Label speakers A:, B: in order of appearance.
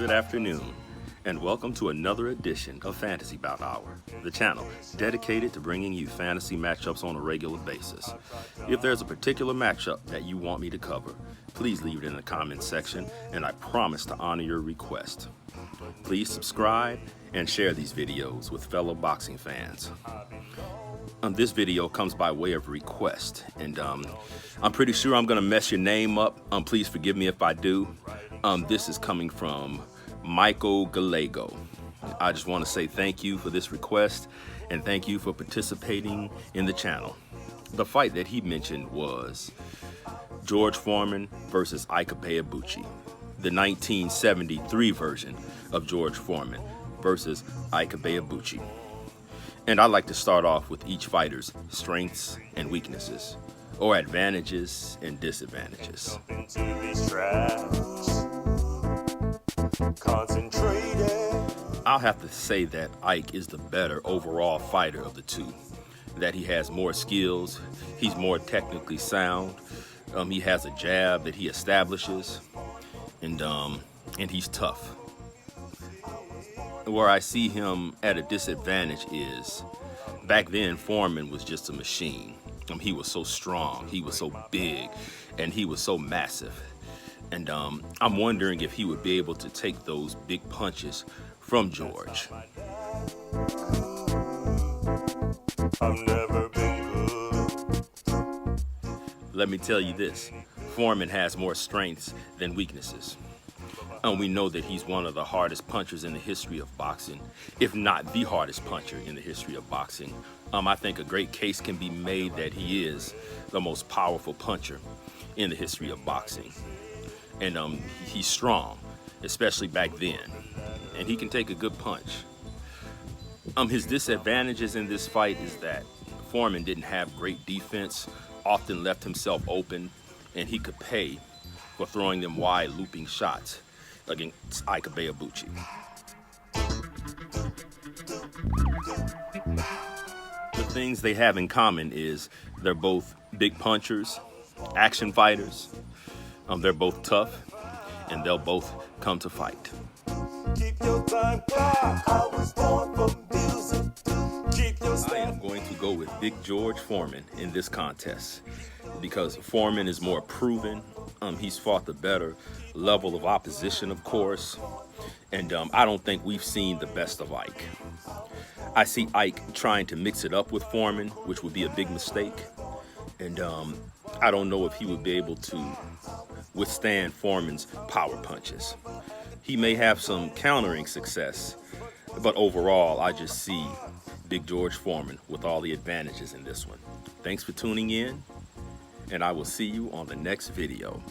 A: Good afternoon, and welcome to another edition of Fantasy Bout Hour, the channel dedicated to bringing you fantasy matchups on a regular basis. If there's a particular matchup that you want me to cover, please leave it in the comments section, and I promise to honor your request. Please subscribe and share these videos with fellow boxing fans. This video comes by way of request, and I'm pretty sure I'm gonna mess your name up. Please forgive me if I do. This is coming from Michael Gallego. I just want to say thank you for this request, and thank you for participating in the channel. The fight that he mentioned was George Foreman versus Ike Ibeabuchi, the 1973 version of George Foreman versus Ike Ibeabuchi. And I'd like to start off with each fighter's strengths and weaknesses, or advantages and disadvantages. I'll have to say that Ike is the better overall fighter of the two, that he has more skills, he's more technically sound, he has a jab that he establishes, and he's tough. Where I see him at a disadvantage is, back then Foreman was just a machine. He was so strong, he was so big, and he was so massive. And I'm wondering if he would be able to take those big punches from George. Let me tell you this, Foreman has more strengths than weaknesses. We know that he's one of the hardest punchers in the history of boxing, if not the hardest puncher in the history of boxing. I think a great case can be made that he is the most powerful puncher in the history of boxing. And he's strong, especially back then, and he can take a good punch. His disadvantages in this fight is that Foreman didn't have great defense, often left himself open, and he could pay for throwing them wide looping shots against Ike Ibeabuchi. The things they have in common is they're both big punchers, action fighters. They're both tough, and they'll both come to fight. I am going to go with Big George Foreman in this contest because Foreman is more proven. He's fought the better level of opposition, of course, and I don't think we've seen the best of Ike. I see Ike trying to mix it up with Foreman, which would be a big mistake, and I don't know if he would be able to withstand Foreman's power punches. He may have some countering success, but overall, I just see Big George Foreman with all the advantages in this one. Thanks for tuning in, and I will see you on the next video.